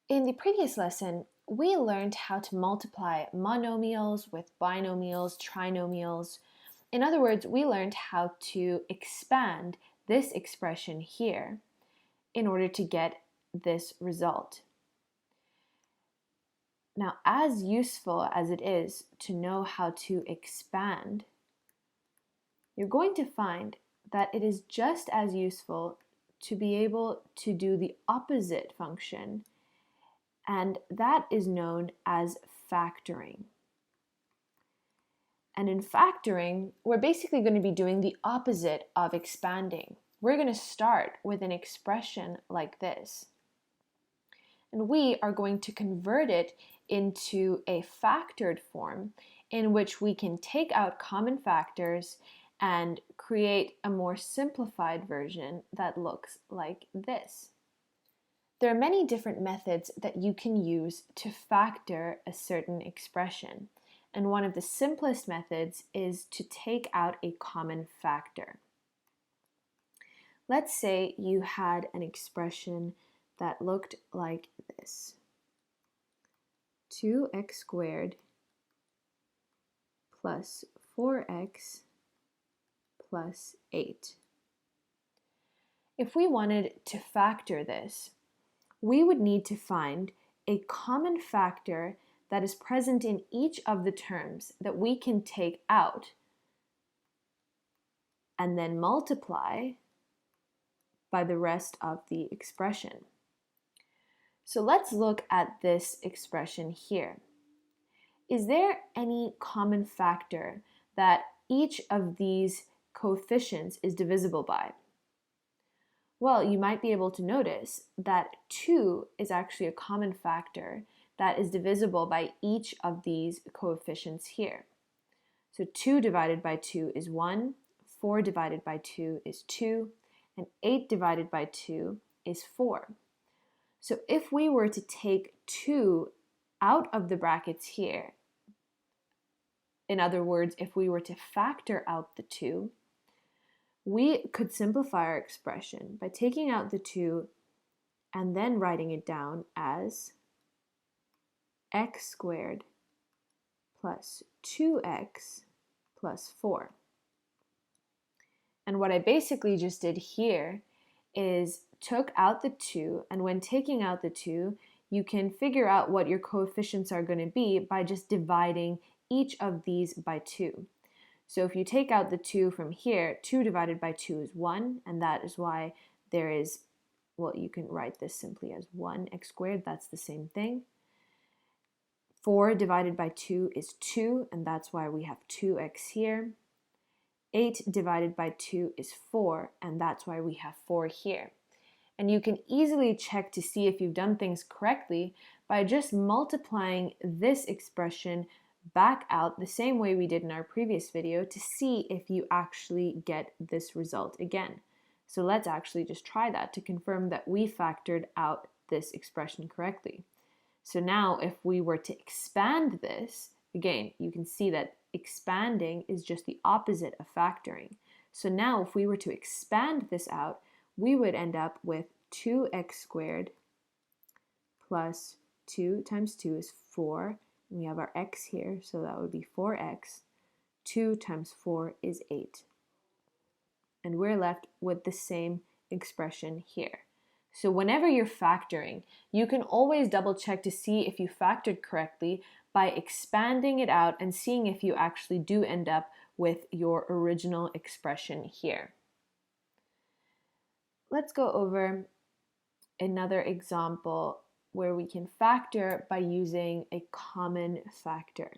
In the previous lesson, we learned how to multiply monomials with binomials, trinomials. In other words, we learned how to expand this expression here in order to get this result. Now, as useful as it is to know how to expand, you're going to find that it is just as useful to be able to do the opposite function, and that is known as factoring. And in factoring, we're basically going to be doing the opposite of expanding. We're going to start with an expression like this, and we are going to convert it into a factored form in which we can take out common factors and create a more simplified version that looks like this. There are many different methods that you can use to factor a certain expression, and one of the simplest methods is to take out a common factor. Let's say you had an expression that looked like this: 2x squared plus 4x plus 8. If we wanted to factor this, we would need to find a common factor that is present in each of the terms that we can take out and then multiply by the rest of the expression. So let's look at this expression here. Is there any common factor that each of these coefficients is divisible by? Well, you might be able to notice that 2 is actually a common factor that is divisible by each of these coefficients here. So 2 divided by 2 is 1, 4 divided by 2 is 2, and 8 divided by 2 is 4. So if we were to take 2 out of the brackets here, in other words, if we were to factor out the 2, we could simplify our expression by taking out the 2 and then writing it down as x squared plus 2x plus 4. And what I basically just did here is took out the 2, and when taking out the 2, you can figure out what your coefficients are going to be by just dividing each of these by 2. So if you take out the 2 from here, 2 divided by 2 is 1, and that is why there is, well, you can write this simply as 1x squared, that's the same thing. 4 divided by 2 is 2, and that's why we have 2x here. 8 divided by 2 is 4, and that's why we have 4 here. And you can easily check to see if you've done things correctly by just multiplying this expression back out the same way we did in our previous video to see if you actually get this result again. So let's actually just try that to confirm that we factored out this expression correctly. So now if we were to expand this, again, you can see that expanding is just the opposite of factoring. So now if we were to expand this out, we would end up with 2x squared plus 2 times 2 is 4. And we have our x here, so that would be 4x. 2 times 4 is 8. And we're left with the same expression here. So whenever you're factoring, you can always double check to see if you factored correctly by expanding it out and seeing if you actually do end up with your original expression here. Let's go over another example where we can factor by using a common factor.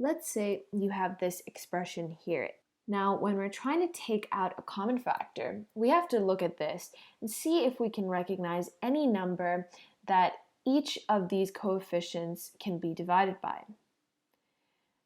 Let's say you have this expression here. Now, when we're trying to take out a common factor, we have to look at this and see if we can recognize any number that each of these coefficients can be divided by.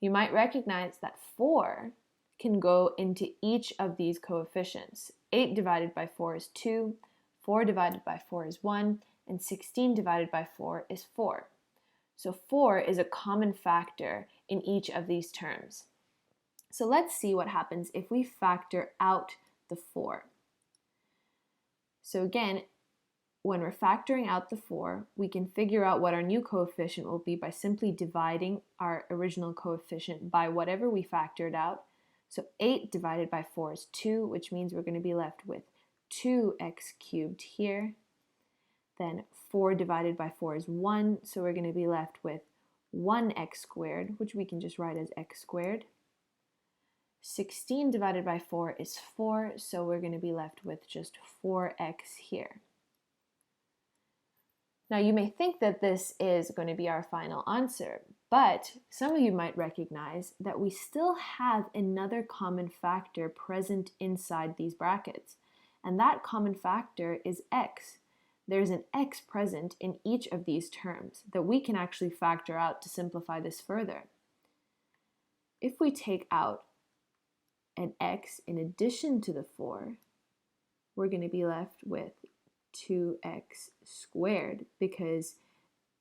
You might recognize that 4 can go into each of these coefficients. 8 divided by 4 is 2, 4 divided by 4 is 1, and 16 divided by 4 is 4. So 4 is a common factor in each of these terms. So let's see what happens if we factor out the 4. So again, when we're factoring out the 4, we can figure out what our new coefficient will be by simply dividing our original coefficient by whatever we factored out. So 8 divided by 4 is 2, which means we're going to be left with 2x cubed here. Then 4 divided by 4 is 1, so we're going to be left with 1x squared, which we can just write as x squared. 16 divided by 4 is 4, so we're going to be left with just 4x here. Now you may think that this is going to be our final answer, but some of you might recognize that we still have another common factor present inside these brackets, and that common factor is x. There's an x present in each of these terms that we can actually factor out to simplify this further. If we take out an x in addition to the 4, we're going to be left with 2x squared, because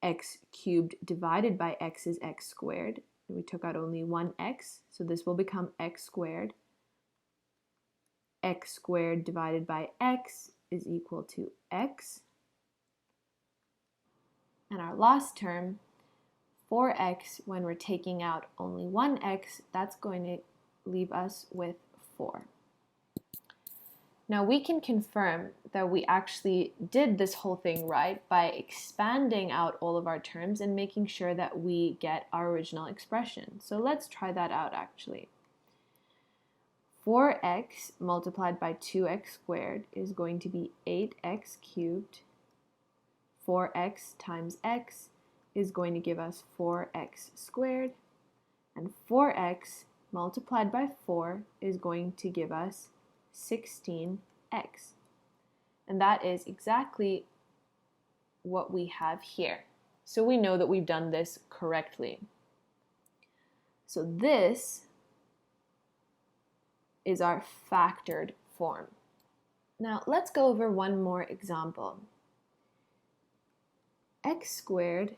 x cubed divided by x is x squared. And we took out only one x, so this will become x squared. X squared divided by x is equal to x. And our last term, 4x, when we're taking out only one x, that's going to leave us with 4. Now we can confirm that we actually did this whole thing right by expanding out all of our terms and making sure that we get our original expression. So let's try that out actually. 4x multiplied by 2x squared is going to be 8x cubed. 4x times x is going to give us 4x squared. And 4x multiplied by 4 is going to give us 16x. And that is exactly what we have here. So we know that we've done this correctly. So this is our factored form. Now let's go over one more example. X squared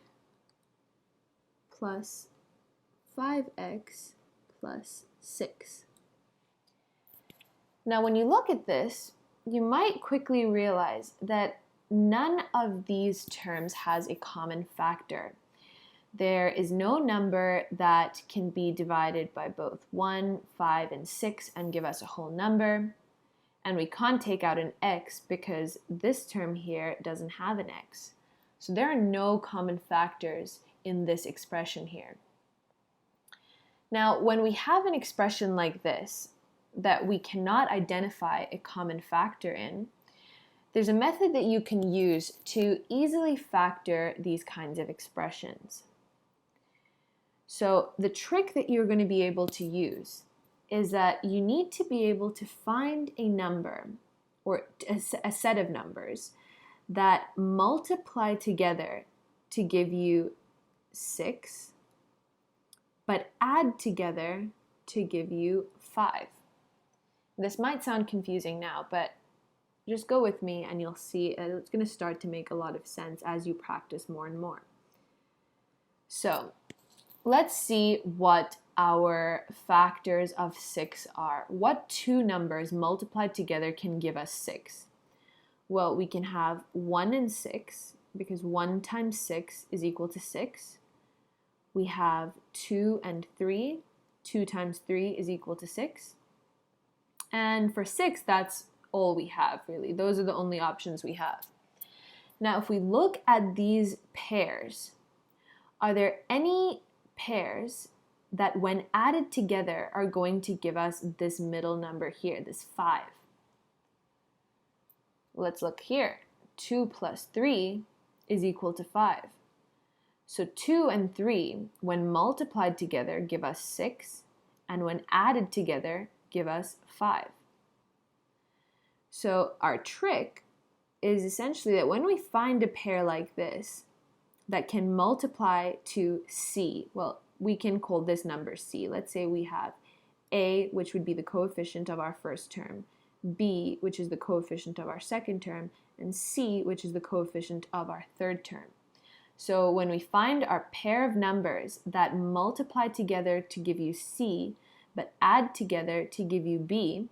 plus 5x plus 6. Now when you look at this, you might quickly realize that none of these terms has a common factor. There is no number that can be divided by both 1, 5, and 6 and give us a whole number. And we can't take out an x because this term here doesn't have an x. So there are no common factors in this expression here. Now, when we have an expression like this that we cannot identify a common factor in, there's a method that you can use to easily factor these kinds of expressions. So the trick that you're going to be able to use is that you need to be able to find a number or a set of numbers that multiply together to give you 6, but add together to give you 5. This might sound confusing now, but just go with me and you'll see it's going to start to make a lot of sense as you practice more and more. So let's see what our factors of 6 are. What two numbers multiplied together can give us 6? Well, we can have 1 and 6, because 1 times 6 is equal to 6. We have 2 and 3. 2 times 3 is equal to 6. And for 6, that's all we have, really. Those are the only options we have. Now, if we look at these pairs, are there any pairs that when added together are going to give us this middle number here, this 5? Let's look here. 2 plus 3 is equal to 5. So 2 and 3, when multiplied together, give us 6, and when added together, give us 5. So our trick is essentially that when we find a pair like this that can multiply to c, well, we can call this number c. Let's say we have a, which would be the coefficient of our first term, b, which is the coefficient of our second term, and c, which is the coefficient of our third term. So when we find our pair of numbers that multiply together to give you C, but add together to give you B,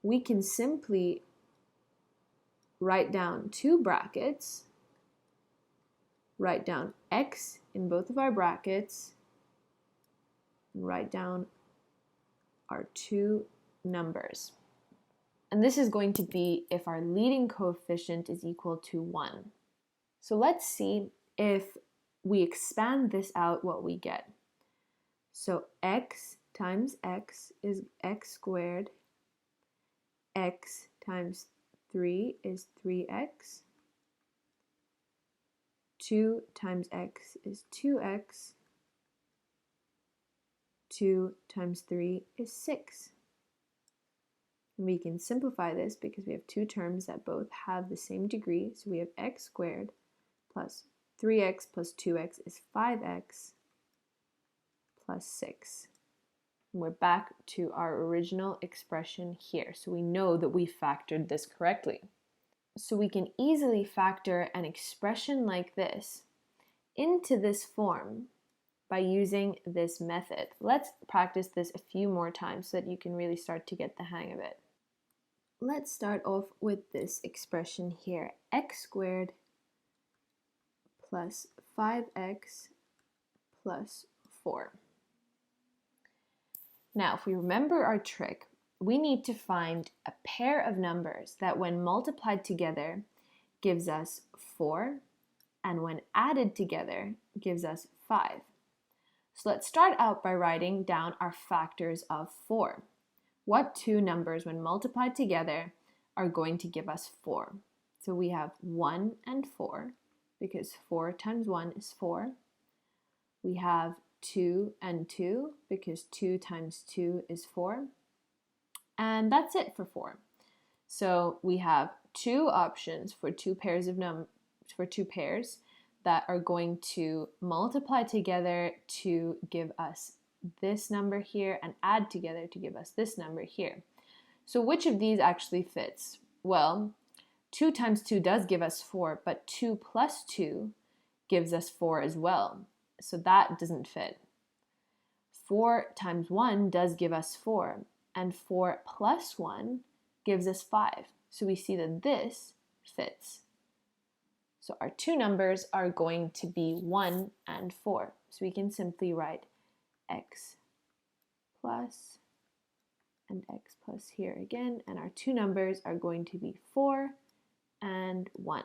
we can simply write down two brackets, write down X in both of our brackets, and write down our two numbers. And this is going to be if our leading coefficient is equal to 1. So let's see if we expand this out what we get. So x times x is x squared. X times 3 is 3x. 2 times x is 2x. 2 times 3 is 6. And we can simplify this because we have two terms that both have the same degree. So we have x squared plus 3x plus 2x is 5x plus 6. And we're back to our original expression here. So we know that we factored this correctly. So we can easily factor an expression like this into this form by using this method. Let's practice this a few more times so that you can really start to get the hang of it. Let's start off with this expression here, x squared plus 5x plus 4. Now, if we remember our trick, we need to find a pair of numbers that when multiplied together gives us 4, and when added together gives us 5. So let's start out by writing down our factors of 4. What two numbers when multiplied together are going to give us 4? So we have 1 and 4, because 4 times 1 is 4. We have 2 and 2, because 2 times 2 is 4. And that's it for 4. So we have two options for two pairs that are going to multiply together to give us this number here and add together to give us this number here. So which of these actually fits? Well, 2 times 2 does give us 4, but 2 plus 2 gives us 4 as well. So that doesn't fit. 4 times 1 does give us 4, and 4 plus 1 gives us 5. So we see that this fits. So our two numbers are going to be 1 and 4. So we can simply write x plus and x plus here again, and our two numbers are going to be 4 and 1.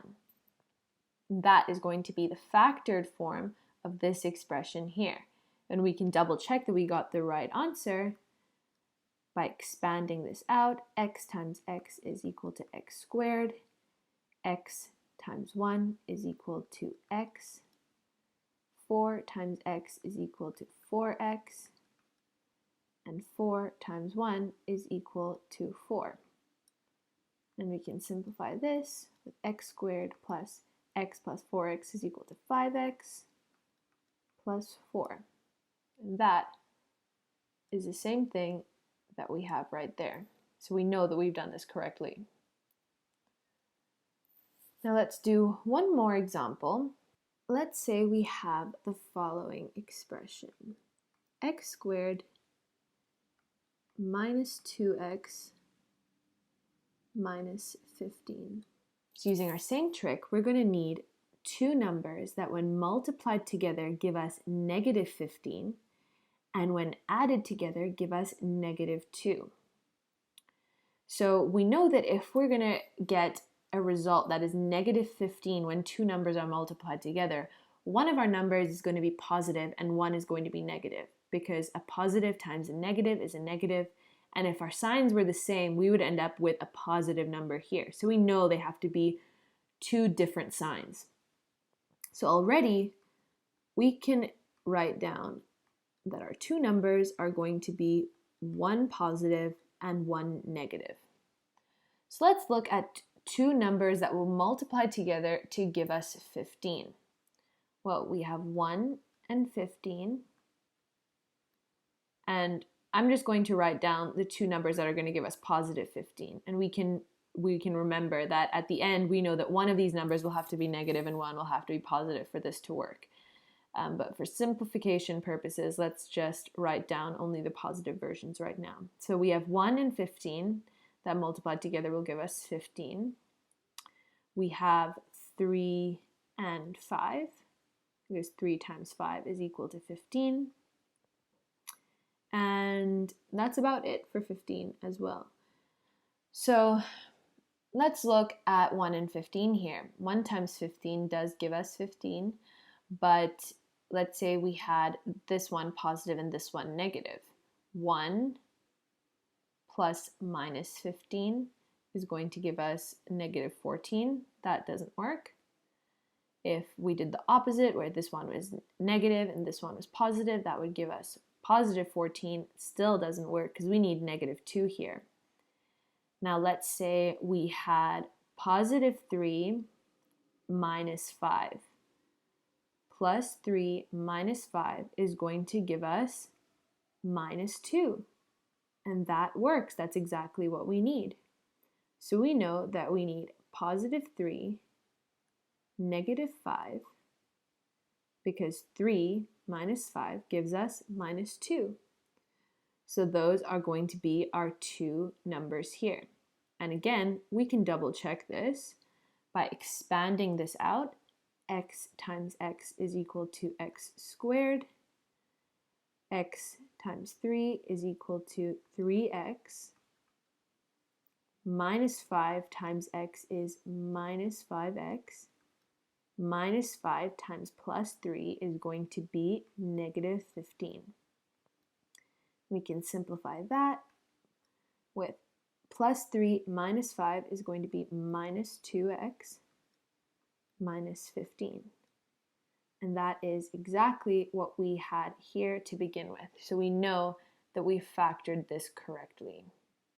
That is going to be the factored form of this expression here. And we can double check that we got the right answer by expanding this out. X times x is equal to x squared. X times 1 is equal to x. 4 times x is equal to 4x. And 4 times 1 is equal to 4. And we can simplify this with x squared plus x plus 4x is equal to 5x plus 4. And that is the same thing that we have right there. So we know that we've done this correctly. Now let's do one more example. Let's say we have the following expression. X squared minus 2x minus 15. So using our same trick, we're going to need two numbers that when multiplied together give us negative 15, and when added together give us negative 2. So we know that if we're going to get a result that is negative 15 when two numbers are multiplied together, one of our numbers is going to be positive and one is going to be negative, because a positive times a negative is a negative, and if our signs were the same, we would end up with a positive number here. So we know they have to be two different signs. So already we can write down that our two numbers are going to be one positive and one negative. So let's look at two numbers that will multiply together to give us 15. Well, we have 1 and 15, and I'm just going to write down the two numbers that are going to give us positive 15, and we can we can remember that at the end, we know that one of these numbers will have to be negative and one will have to be positive for this to work. But for simplification purposes, let's just write down only the positive versions right now. So we have 1 and 15 that multiplied together will give us 15. We have 3 and 5, because 3 times 5 is equal to 15. And that's about it for 15 as well. So let's look at 1 and 15 here. 1 times 15 does give us 15, but let's say we had this one positive and this one negative. 1 plus minus 15 is going to give us negative 14. That doesn't work. If we did the opposite, where this one was negative and this one was positive, that would give us positive 14. Still doesn't work because we need negative 2 here. Now let's say we had positive 3 minus 5. Plus 3 minus 5 is going to give us minus 2. And that works. That's exactly what we need. So we know that we need positive 3, negative 5, because 3 minus 5 gives us minus 2. So those are going to be our two numbers here. And again, we can double check this by expanding this out. X times x is equal to x squared. X times 3 is equal to 3x. Minus 5 times x is minus 5x. Minus 5 times plus 3 is going to be negative 15. We can simplify that with plus 3 minus 5 is going to be minus 2x minus 15. And that is exactly what we had here to begin with. So we know that we factored this correctly.